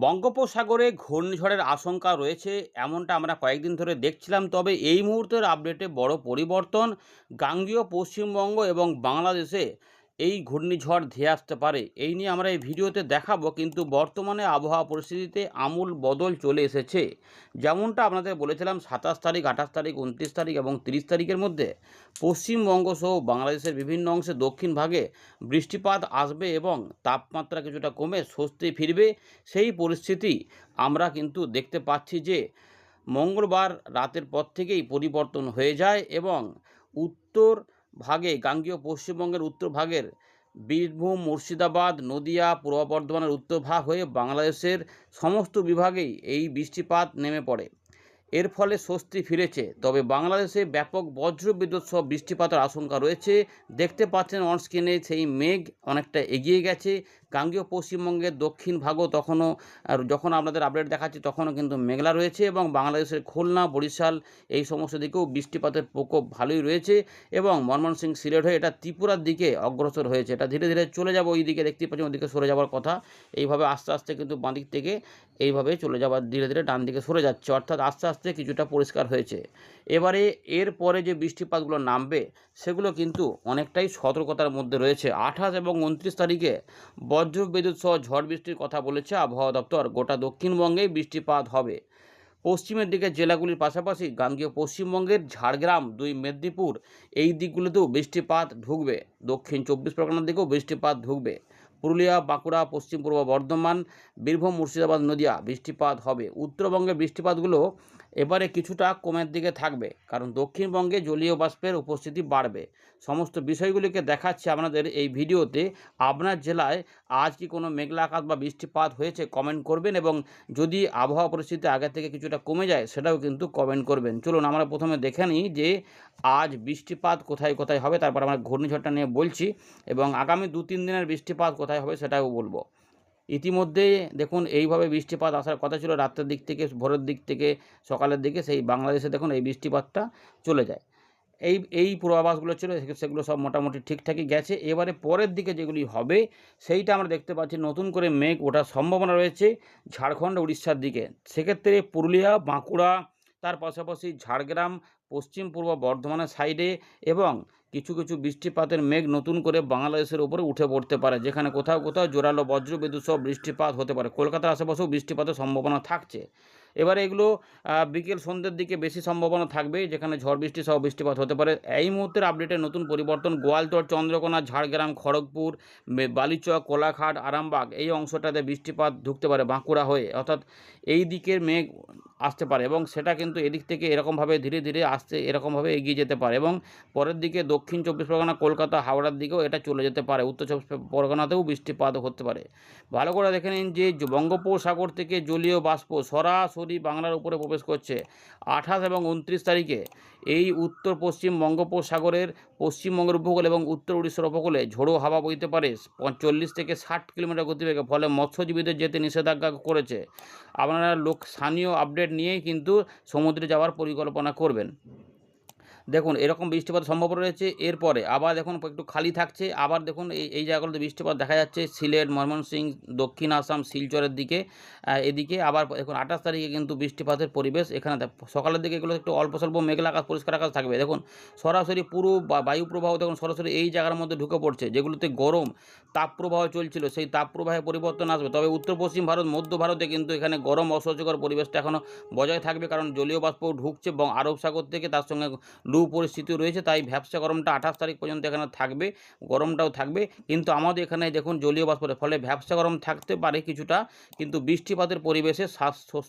বঙ্গোপসাগরে ঘূর্ণিঝড়ের আশঙ্কা রয়েছে এমনটা আমরা কয়েকদিন ধরে দেখছিলাম। তবে এই মুহূর্তের আপডেটে বড় পরিবর্তন। গাঙ্গেয় পশ্চিমবঙ্গ এবং বাংলাদেশে এই ঘূর্ণিঝড় ধেয়ে আসতে পারে, এই নিয়ে আমরা এই ভিডিওতে দেখাবো। কিন্তু বর্তমানে আবহাওয়া পরিস্থিতিতে আমূল বদল চলে এসেছে। যেমনটা আপনাদের বলেছিলাম 27 তারিখ, 28 তারিখ, 29 তারিখ এবং 30 তারিখের মধ্যে পশ্চিমবঙ্গ সহ বাংলাদেশের বিভিন্ন অংশে দক্ষিণ ভাগে বৃষ্টিপাত আসবে এবং তাপমাত্রা কিছুটা কমে স্বস্তি ফিরবে। সেই পরিস্থিতি আমরা কিন্তু দেখতে পাচ্ছি যে মঙ্গলবার রাতের পর থেকেই পরিবর্তন হয়ে যায় এবং উত্তর ভাগে গাঙ্গেয় পশ্চিমবঙ্গের উত্তর ভাগের বীরভূম, মুর্শিদাবাদ, নদিয়া, পূর্ব বর্ধমানের উত্তর ভাগ হয়ে বাংলাদেশের সমস্ত বিভাগেই এই বৃষ্টিপাত নেমে পড়ে। এর ফলে স্বস্তি ফিরেছে। তবে বাংলাদেশে ব্যাপক বজ্রবিদ্যুৎ সহ বৃষ্টিপাতের আশঙ্কা রয়েছে। দেখতে পাচ্ছেন অন স্ক্রিনে সেই মেঘ অনেকটা এগিয়ে গেছে। গাঙ্গেয় পশ্চিমবঙ্গের দক্ষিণ ভাগও তখনও, যখন আপনাদের আপডেট দেখাচ্ছি তখনও কিন্তু মেঘলা রয়েছে এবং বাংলাদেশের খুলনা, বরিশাল এই সমস্ত দিকেও বৃষ্টিপাতের প্রকোপ ভালোই রয়েছে এবং ময়মনসিংহ, সিলেট হয়ে এটা ত্রিপুরার দিকে অগ্রসর হয়েছে। এটা ধীরে ধীরে চলে যাবে ওই দিকে, দেখতে পাচ্ছেন ওইদিকে সরে যাওয়ার কথা। এইভাবে আস্তে আস্তে কিন্তু বাঁদিক থেকে এইভাবে চলে যাওয়ার, ধীরে ধীরে ডান দিকে সরে যাচ্ছে, অর্থাৎ আস্তে আস্তে কিছুটা পরিষ্কার হয়েছে। এবারে এর পরে যে বৃষ্টিপাতগুলো নামবে সেগুলো কিন্তু অনেকটাই সতর্কতার মধ্যে রয়েছে। 28 এবং 29 তারিখে বজ্রবিদ্যুৎ সহ ঝড় বৃষ্টির কথা বলেছে আবহাওয়া দপ্তর। গোটা দক্ষিণবঙ্গেই বৃষ্টিপাত হবে। পশ্চিমের দিকের জেলাগুলির পাশাপাশি গাঙ্গেয় পশ্চিমবঙ্গের ঝাড়গ্রাম, 2 মেদিনীপুর এই দিকগুলোতেও বৃষ্টিপাত ঢুকবে। দক্ষিণ 24 পরগনার দিকেও বৃষ্টিপাত ঢুকবে। পুরুলিয়া, বাঁকুড়া, পশ্চিম পূর্ব বর্ধমান, বীরভূম, মুর্শিদাবাদ, নদিয়া বৃষ্টিপাত হবে। উত্তরবঙ্গের বৃষ্টিপাতগুলো এবারে কিছুটা কমের দিকে থাকবে, কারণ দক্ষিণবঙ্গে জলীয় বাষ্পের উপস্থিতি বাড়বে। সমস্ত বিষয়গুলিকে দেখাচ্ছে আপনাদের এই ভিডিওতে। আপনার জেলায় আজ কি কোনো মেঘলা আকাশ বা বৃষ্টিপাত হয়েছে কমেন্ট করবেন, এবং যদি আবহাওয়া পরিস্থিতি আগে থেকে কিছুটা কমে যায় সেটাও কিন্তু কমেন্ট করবেন। চলুন আমরা প্রথমে দেখে নিই যে আজ বৃষ্টিপাত কোথায় কোথায় হবে, তারপর আমরা ঘূর্ণিঝড়টা নিয়ে বলছি এবং আগামী 2-3 দিনের বৃষ্টিপাত কোথায় হবে সেটাও বলবো। ইতিমধ্যে দেখুন এইভাবে বৃষ্টিপাত আসার কথা ছিল রাতের দিক থেকে, ভোরের দিক থেকে, সকালের দিকে সেই বাংলাদেশে দেখুন এই বৃষ্টিপাতটা চলে যায়। এই পূর্বাভাসগুলো ছিল সেগুলো সব মোটামুটি ঠিকঠাকই গেছে। এবারে পরের দিকে যেগুলি হবে সেইটা আমরা দেখতে পাচ্ছি নতুন করে মেঘ ওঠার সম্ভাবনা রয়েছে ঝাড়খণ্ড, উড়িষ্যার দিকে। সেক্ষেত্রে পুরুলিয়া, বাঁকুড়া, তার পাশাপাশি ঝাড়গ্রাম, পশ্চিম পূর্ব বর্ধমানের সাইডে এবং কিছু কিছু বৃষ্টিপাতের মেঘ নতুন করে বাংলাদেশের উপরে উঠে পড়তে পারে, যেখানে কোথাও কোথাও জোরালো বজ্রবিদ্যুৎ সহ বৃষ্টিপাত হতে পারে। কলকাতার আশেপাশেও বৃষ্টিপাতের সম্ভাবনা থাকছে। এবারে এগুলো বিকেল সন্ধ্যের দিকে বেশি সম্ভাবনা থাকবে, যেখানে ঝড় বৃষ্টি সহ বৃষ্টিপাত হতে পারে। এই মুহূর্তের আপডেটে নতুন পরিবর্তন, গোয়ালতোড়, চন্দ্রকোনা, ঝাড়গ্রাম, খড়গপুর, বালিচক, কোলাঘাট, আরামবাগ এই অংশটাতে বৃষ্টিপাত ঢুকতে পারে বাঁকুড়া হয়ে, অর্থাৎ এই দিকের মেঘ আসতে পারে এবং সেটা কিন্তু এদিক থেকে এরকমভাবে ধীরে ধীরে আসতে এরকমভাবে এগিয়ে যেতে পারে এবং পরের দিকে দক্ষিণ 24 পরগনা, কলকাতা, হাওড়ার দিকেও এটা চলে যেতে পারে। উত্তর 24 পরগনাতেও বৃষ্টিপাত হতে পারে। ভালো করে দেখে নিন যে বঙ্গোপসাগর থেকে জলীয় বাষ্প সরাসরি বাংলার উপরে প্রবেশ করছে। 28 এবং 29 তারিখে এই উত্তর পশ্চিম বঙ্গোপসাগরের পশ্চিমবঙ্গের উপকূল এবং উত্তর উড়িষ্যার উপকূলে ঝোড়ো হাওয়া বইতে পারে 40 থেকে 60 কিলোমিটার গতিবেগে, ফলে মৎস্যজীবীদের যেতে নিষেধাজ্ঞা করেছে। আপনারা স্থানীয় আপডেট নিয়েই কিন্তু সমুদ্রে যাওয়ার পরিকল্পনা করবেন। দেখুন এরকম বৃষ্টিপাতের সম্ভাবনা রয়েছে। এরপরে আবার দেখুন একটু খালি থাকছে, আবার দেখুন এই জায়গাগুলোতে বৃষ্টিপাত দেখা যাচ্ছে। সিলেট, ময়মনসিংহ, দক্ষিণ আসাম, শিলচরের দিকে, এদিকে আবার দেখুন 28 তারিখে কিন্তু বৃষ্টিপাতের পরিবেশ। এখানে সকালের দিকে এগুলো একটু অল্প স্বল্প মেঘলা আকাশ, পরিষ্কার আকাশ থাকবে। দেখুন সরাসরি পুরো বায়ু প্রবাহ দেখুন সরাসরি এই জায়গার মধ্যে ঢুকে পড়ছে, যেগুলোতে গরম তাপপ্রবাহ চলছিল সেই তাপপ্রবাহে পরিবর্তন আসবে। তবে উত্তর পশ্চিম ভারত, মধ্য ভারতে কিন্তু এখানে গরম অস্বস্তিকর পরিবেশটা এখনও বজায় থাকবে, কারণ জলীয় বাষ্প ঢুকছে এবং আরব সাগর থেকে, তার সঙ্গে লু পরিস্থিতি রয়েছে। তাই ভ্যাপসা গরমটা 28 তারিখ পর্যন্ত এখানে থাকবে, গরমটাও থাকবে। কিন্তু আমাদের এখানে দেখুন জলীয় বাষ্পের ফলে ভ্যাপসা গরম থাকতে পারে কিছুটা, কিন্তু বৃষ্টিপাতের পরিবেশে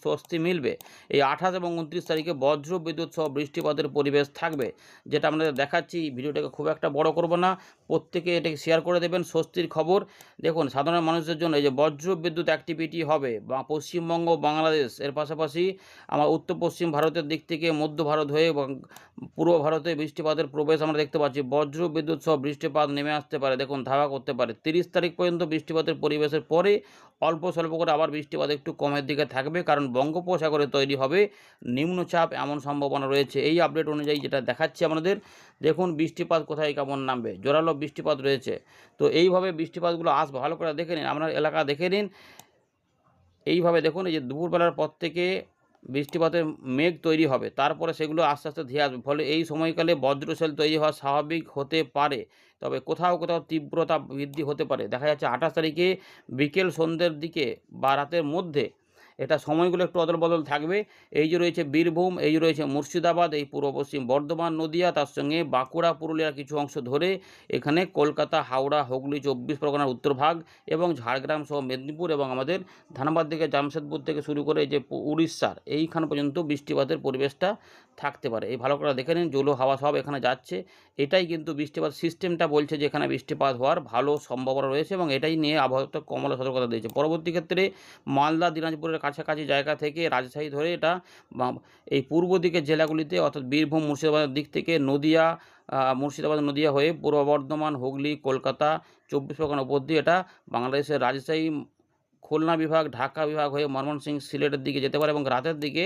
স্বস্তি মিলবে। এই 28 এবং 29 তারিখে বজ্র বিদ্যুৎ সহ বৃষ্টিপাতের পরিবেশ থাকবে, যেটা আপনাদের দেখাচ্ছি। ভিডিওটাকে খুব একটা বড় করব না, প্রত্যেকে এটাকে শেয়ার করে দেবেন। স্বস্তির খবর দেখুন সাধারণ মানুষের জন্য, এই যে বজ্র বিদ্যুৎ অ্যাক্টিভিটি হবে বা পশ্চিমবঙ্গ, বাংলাদেশ, এর পাশাপাশি আমার উত্তর পশ্চিম ভারতের দিক থেকে মধ্য ভারত হয়ে পূর্ব ভারতে বৃষ্টিপাতের প্রবেশ আমরা দেখতে পাচ্ছি। বজ্র বিদ্যুৎ সহ বৃষ্টিপাত নেমে আসতে পারে, দেখুন ধাওয়া করতে পারে। 30 তারিখ পর্যন্ত বৃষ্টিপাতের পরিবেশের পরে অল্প স্বল্প করে আবার বৃষ্টিপাত একটু কমের দিকে থাকবে, কারণ বঙ্গোপসাগরে তৈরি হবে নিম্নচাপ, এমন সম্ভাবনা রয়েছে। এই আপডেট অনুযায়ী যেটা দেখাচ্ছি আমাদের, দেখুন বৃষ্টিপাত কোথায় কেমন নামবে, জোরালো বৃষ্টিপাত রয়েছে। তো এইভাবে বৃষ্টিপাতগুলো আসবে, ভালো করে দেখে নিন, আপনার এলাকা দেখে নিন। এইভাবে দেখুন এই যে দুপুরবেলার পর থেকে বৃষ্টিপাতের মেঘ তৈরি হবে, তারপরে সেগুলো আস্তে আস্তে ধেয়ে আসবে। ফলে এই সময়কালে বজ্রশেল তৈরি হওয়া স্বাভাবিক হতে পারে, তবে কোথাও কোথাও তীব্রতা বৃদ্ধি হতে পারে। দেখা যাচ্ছে 28 তারিখে বিকেল সন্ধ্যের দিকে বা রাতের মধ্যে এটা সময়গুলো একটু অদল-বদল থাকবে। এই যে রয়েছে বীরভূম, এই যে রয়েছে মুর্শিদাবাদ, এই পূর্ব পশ্চিম বর্ধমান, নদিয়া, তার সঙ্গে বাঁকুড়া, পুরুলিয়ার কিছু অংশ ধরে এখানে কলকাতা, হাওড়া, হুগলি, 24 পরগনার উত্তরভাগ এবং ঝাড়গ্রাম সহ মেদিনীপুর এবং আমাদের ধানবাদ থেকে জামশেদপুর থেকে শুরু করে এই যে উড়িষ্যার এইখান পর্যন্ত বৃষ্টিপাতের পরিবেশটা থাকতে পারে। এই ভালো করে দেখে নিন, জোলো হাওয়া সব এখানে যাচ্ছে। এটাই কিন্তু বৃষ্টিপাত সিস্টেমটা বলছে যে এখানে বৃষ্টিপাত হওয়ার ভালো সম্ভাবনা রয়েছে এবং এটাই নিয়ে আবহাওয়া দপ্তর কমলা সতর্কতা দিয়েছে। পরবর্তী ক্ষেত্রে মালদা, দিনাজপুরের কাছাকাছি জায়গা থেকে রাজশাহী ধরে এটা এই পূর্ব দিকের জেলাগুলিতে অর্থাৎ বীরভূম, মুর্শিদাবাদের দিক থেকে নদিয়া, মুর্শিদাবাদ, নদিয়া হয়ে পূর্ব বর্ধমান, হুগলি, কলকাতা, 24 পরগনা উপর দিয়ে এটা বাংলাদেশের রাজশাহী, খুলনা বিভাগ, ঢাকা বিভাগ হয়ে ময়মনসিংহ, সিলেটের দিকে যেতে পারে এবং রাতের দিকে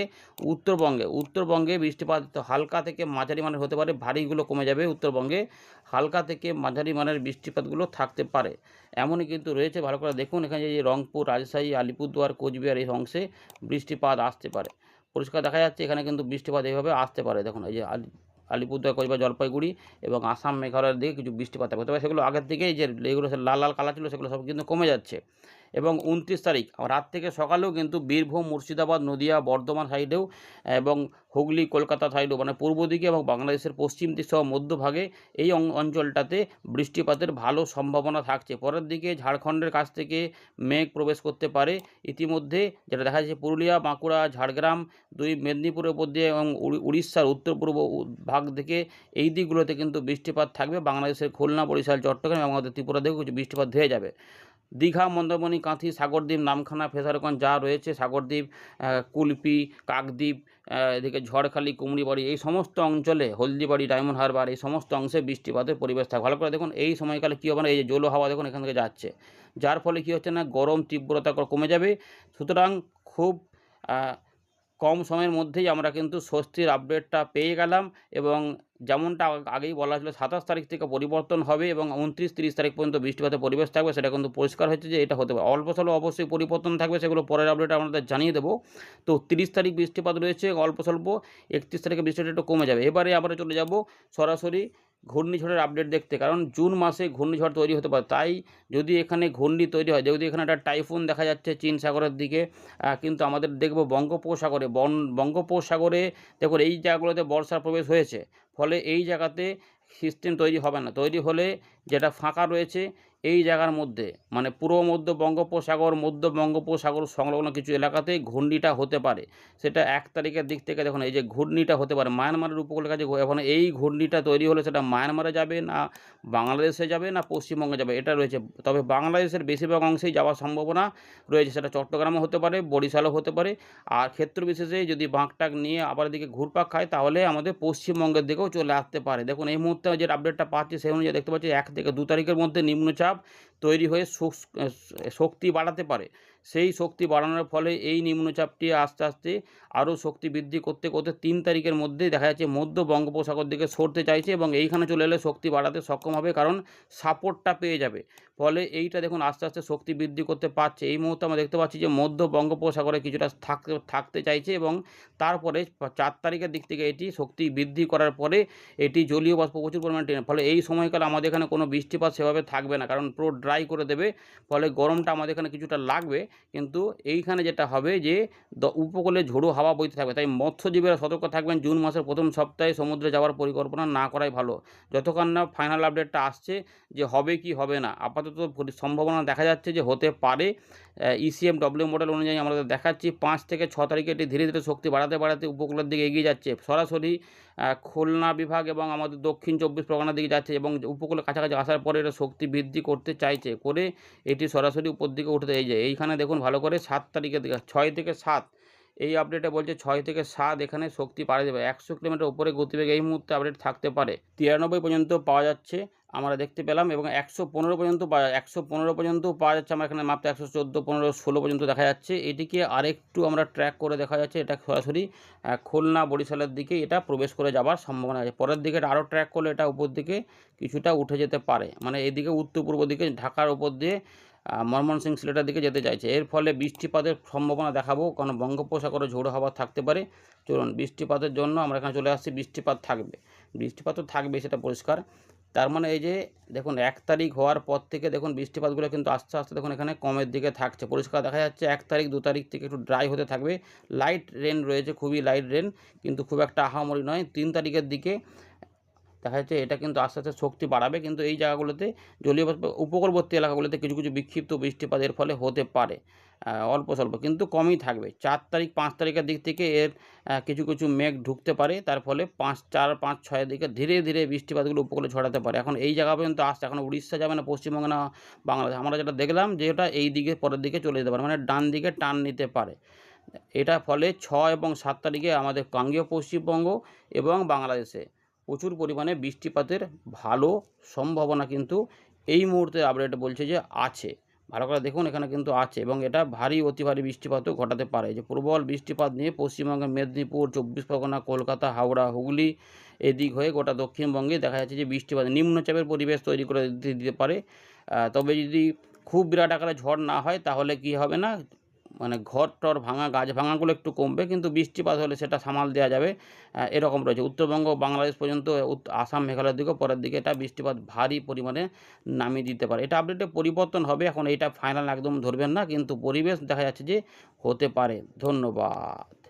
উত্তরবঙ্গে বৃষ্টিপাত হালকা থেকে মাঝারি মানের হতে পারে, ভারীগুলো কমে যাবে। উত্তরবঙ্গে হালকা থেকে মাঝারি মানের বৃষ্টিপাতগুলো থাকতে পারে, এমনই কিন্তু রয়েছে। ভালো করে দেখুন এখানে যে রংপুর, রাজশাহী, আলিপুরদুয়ার, কোচবিহার এই অংশে বৃষ্টিপাত আসতে পারে। পরিষ্কার দেখা যাচ্ছে এখানে কিন্তু বৃষ্টিপাত এইভাবে আসতে পারে। দেখুন এই যে আলিপুরদুয়ার, কোচবিহার, জলপাইগুড়ি এবং আসাম, মেঘালয়ের দিকে কিছু বৃষ্টিপাত হবে, তবে সেগুলো আগের থেকেই যে এগুলো লাল লাল কালার ছিল সেগুলো সব কিন্তু কমে যাচ্ছে। এবং 29 তারিখ রাত থেকে সকালেও কিন্তু বীরভূম, মুর্শিদাবাদ, নদিয়া, বর্ধমান সাইডেও এবং হুগলি, কলকাতা সাইডেও মানে পূর্ব দিকে এবং বাংলাদেশের পশ্চিম দিক সহ মধ্যভাগে এই অঞ্চলটাতে বৃষ্টিপাতের ভালো সম্ভাবনা থাকছে। পরের দিকে ঝাড়খণ্ডের কাছ থেকে মেঘ প্রবেশ করতে পারে। ইতিমধ্যে যেটা দেখা যাচ্ছে পুরুলিয়া, বাঁকুড়া, ঝাড়গ্রাম, মেদিনীপুরের উপর দিয়ে এবং উড়িষ্যার উত্তর পূর্ব ভাগ থেকে এই দিকগুলোতে কিন্তু বৃষ্টিপাত থাকবে। বাংলাদেশের খুলনা, বরিশাল, চট্টগ্রাম এবং আমাদের ত্রিপুরা দিকেও কিছু বৃষ্টিপাত ধেয়ে যাবে। দীঘা, মন্দারমণি, কাঁথি, সাগরদ্বীপ, নামখানা, ফেজারগঞ্জ যা রয়েছে, সাগরদ্বীপ, কুলপি, কাকদ্বীপ, এদিকে ঝড়খালি, কুমড়িবাড়ি এই সমস্ত অঞ্চলে, হলদিবাড়ি, ডায়মন্ড হারবার এই সমস্ত অংশে বৃষ্টিপাতের পরিবেশ থাকে। ভালো করে দেখুন এই সময়কালে কী হবে না, এই যে জোলো হাওয়া দেখুন এখান থেকে যাচ্ছে, যার ফলে কী হচ্ছে না, গরম তীব্রতা কমে যাবে। সুতরাং খুব কম সময়ের মধ্যেই আমরা কিন্তু স্বস্তির আপডেটটা পেয়ে গেলাম এবং যেমনটা আগেই বলা ছিল 27 তারিখ থেকে পরিবর্তন হবে এবং 29-30 তারিখ পর্যন্ত বৃষ্টিপাতের পরিবেশ থাকবে, সেটা কিন্তু পরিষ্কার হচ্ছে যে এটা হতে পারে। অল্প স্বল্প অবশ্যই পরিবর্তন থাকবে, সেগুলো পরের আপডেটে আপনাদের জানিয়ে দেবো। তো 30 তারিখ বৃষ্টিপাত রয়েছে অল্প স্বল্প, 31 তারিখে বৃষ্টিটা একটু কমে যাবে। এবারে আমরা চলে যাব সরাসরি ঘূর্ণিঝড়ের আপডেট দেখতে, কারণ জুন মাসে ঘূর্ণিঝড় তৈরি হতে পারে। তাই যদি এখানে ঘূর্ণি তৈরি হয়, যদি এখানে একটা টাইফুন দেখা যাচ্ছে চীন সাগরের দিকে, কিন্তু আমাদের দেখব বঙ্গোপসাগরে দেখুন এই জায়গাগুলোতে বর্ষার প্রবেশ হয়েছে, ফলে এই জায়গাতে সিস্টেম তৈরি হবে না। তৈরি হলে যেটা ফাঁকা রয়েছে এই জায়গার মধ্যে মানে পূর্ব মধ্য বঙ্গোপসাগর, মধ্য বঙ্গোপসাগর সংলগ্ন কিছু এলাকাতে ঘূর্ণিটা হতে পারে। সেটা 1 তারিখের দিক থেকে দেখুন এই যে ঘূর্ণিটা হতে পারে মায়ানমারের উপকূলের কাছে। এখন এই ঘূর্ণিটা তৈরি হলে সেটা মায়ানমারে যাবে না বাংলাদেশে যাবে না পশ্চিমবঙ্গে যাবে, এটা রয়েছে। তবে বাংলাদেশের বেশিরভাগ অংশেই যাওয়ার সম্ভাবনা রয়েছে, সেটা চট্টগ্রামও হতে পারে, বরিশালও হতে পারে। আর ক্ষেত্র বিশেষে যদি বাঁকটাক নিয়ে আবার এদিকে ঘুরপাক খায় তাহলে আমাদের পশ্চিমবঙ্গের দিকেও চলে আসতে পারে। দেখুন এই মুহূর্তে যে আপডেটটা পাচ্ছি সেই অনুযায়ী দেখতে পাচ্ছি 1 থেকে 2 তারিখের মধ্যে নিম্নচাপ তৈরি হয়ে শক্তি বাড়াতে পারে। সেই শক্তি বাড়ানোর ফলে এই নিম্নচাপটি আস্তে আস্তে আরও শক্তি বৃদ্ধি করতে করতে 3 তারিখের মধ্যেই দেখা যাচ্ছে মধ্য বঙ্গোপসাগর দিকে সরতে চাইছে এবং এইখানে চলে এলে শক্তি বাড়াতে সক্ষম হবে, কারণ সাপোর্টটা পেয়ে যাবে। ফলে এইটা দেখুন আস্তে আস্তে শক্তি বৃদ্ধি করতে পারছে। এই মুহূর্তে আমরা দেখতে পাচ্ছি যে মধ্য বঙ্গোপসাগরে কিছুটা থাকতে চাইছে এবং তারপরে 4 তারিখের দিক থেকে এটি শক্তি বৃদ্ধি করার পরে এটি জলীয় বাষ্প প্রচুর পরিমাণে টেনে, ফলে এই সময়কালে আমাদের এখানে কোনো বৃষ্টিপাত সেভাবে থাকবে না, কারণ পুরো ড্রাই করে দেবে। ফলে গরমটা আমাদের এখানে কিছুটা লাগবে, কিন্তু এইখানে যেটা হবে যে উপকূলে ঝোড়ো হাওয়া বইতে থাকবে। তাই মৎস্যজীবীরা সতর্ক থাকবেন, জুন মাসের প্রথম সপ্তাহে সমুদ্রে যাওয়ার পরিকল্পনা না করাই ভালো, যতক্ষণ না ফাইনাল আপডেটটা আসছে যে হবে কি হবে না। আপাতত সম্ভাবনা দেখা যাচ্ছে যে হতে পারে। ECMW মডেল অনুযায়ী আমরা দেখাচ্ছি 5 থেকে 6 তারিখে এটি ধীরে ধীরে শক্তি বাড়াতে উপকূলের দিকে এগিয়ে যাচ্ছে, সরাসরি খুলনা বিভাগ এবং আমাদের দক্ষিণ 24 পরগনার দিকে যাচ্ছে এবং উপকূলের কাছাকাছি আসার পরে এটা শক্তি বৃদ্ধি করতে চাইছে, করে এটি সরাসরি উপর দিকে উঠতে এই যায়। এইখানে দেখুন ভালো করে 7 তারিখের দিকে 6 থেকে 7 এই আপডেটে বলছে 6 থেকে 7 এখানে শক্তি বাড়িয়ে দেবে। 100 কিলোমিটার উপরে গতিবেগ এই মুহূর্তে আপডেট থাকতে পারে। 93 পর্যন্ত পাওয়া যাচ্ছে আমরা দেখতে পেলাম এবং 115 পর্যন্ত 115 পর্যন্ত পাওয়া যাচ্ছে। আমরা এখানে মাপতে 114, 15, 16 পর্যন্ত দেখা যাচ্ছে। এটিকে আরেকটু আমরা ট্র্যাক করে দেখা যাচ্ছে এটা সরাসরি খুলনা বরিশালের দিকে এটা প্রবেশ করে যাওয়ার সম্ভাবনা আছে। পরের দিকে আরও ট্র্যাক করলে এটা উপর দিকে কিছুটা উঠে যেতে পারে, মানে এদিকে উত্তর পূর্ব দিকে ঢাকার উপর দিয়ে ময়মনসিংহ সিলেটের দিকে যেতে চাইছে। এর ফলে বৃষ্টিপাতের সম্ভাবনা দেখাবো, কারণ বঙ্গোপসাগরে ঝোড়ো হাওয়া থাকতে পারে। চলুন বৃষ্টিপাতের জন্য আমরা এখানে চলে আসছি। বৃষ্টিপাত থাকবে, বৃষ্টিপাত তো থাকবে, সেটা পরিষ্কার। তার মানে এই যে দেখুন 1 তারিখ হওয়ার পর থেকে দেখুন বৃষ্টিপাতগুলো কিন্তু আস্তে আস্তে দেখুন এখানে কমের দিকে থাকছে, পরিষ্কার দেখা যাচ্ছে। 1 তারিখ 2 তারিখ থেকে একটু ড্রাই হতে থাকবে, লাইট রেন রয়েছে, খুবই লাইট রেন, কিন্তু খুব একটা আহামরি নয়। 3 তারিখের দিকে দেখা যাচ্ছে এটা কিন্তু আস্তে আস্তে শক্তি বাড়াবে, কিন্তু এই জায়গাগুলোতে জলীয় বাষ্প উপকূলবর্তী এলাকাগুলোতে কিছু কিছু বিক্ষিপ্ত বৃষ্টিপাত এর ফলে হতে পারে, অল্প স্বল্প, কিন্তু কমই থাকবে। 4 তারিখ 5 তারিখের দিক থেকে এর কিছু কিছু মেঘ ঢুকতে পারে, তার ফলে 4, 5, 6 দিকে ধীরে ধীরে বৃষ্টিপাতগুলো উপকূলে ছড়াতে পারে। এখন এই জায়গা পর্যন্ত আসছে, এখন উড়িষ্যা যাবে না, পশ্চিমবঙ্গ না বাংলাদেশ, আমরা যেটা দেখলাম যে ওটা এই দিকে পরের দিকে চলে যেতে পারে, মানে ডান দিকে টান নিতে পারে। এটা ফলে 6 এবং 7 তারিখে আমাদের গাঙ্গেয় পশ্চিমবঙ্গ এবং বাংলাদেশে প্রচুর পরিমাণে বৃষ্টিপাতের ভালো সম্ভাবনা কিন্তু এই মুহূর্তে আপডেট বলছে যে আছে। ভালো করে দেখুন, এখানে কিন্তু আছে, এবং এটা ভারী অতি ভারী বৃষ্টিপাতও ঘটাতে পারে। যে প্রবল বৃষ্টিপাত নিয়ে পশ্চিমবঙ্গের মেদিনীপুর, 24 পরগনা, কলকাতা, হাওড়া, হুগলি এদিক হয়ে গোটা দক্ষিণবঙ্গে দেখা যাচ্ছে যে বৃষ্টিপাত নিম্নচাপের পরিবেশ তৈরি করে দিতে পারে। তবে যদি খুব বিরাট আকারে ঝড় না হয় তাহলে কি হবে না, মানে ঘর-টর ভাঙা, গাছ ভাঙাগুলো একটু কমবে, কিন্তু বৃষ্টিপাত হলে সেটা সামাল দেওয়া যাবে, এরকম রয়েছে। উত্তরবঙ্গ, বাংলাদেশ পর্যন্ত, আসাম, মেঘালয়ের দিকেও পরের দিকে এটা বৃষ্টিপাত ভারী পরিমাণে নামিয়ে দিতে পারে। এটা আপডেটে পরিবর্তন হবে, এখন এইটা ফাইনাল একদম ধরবেন না, কিন্তু পরিবেশ দেখা যাচ্ছে যে হতে পারে। ধন্যবাদ।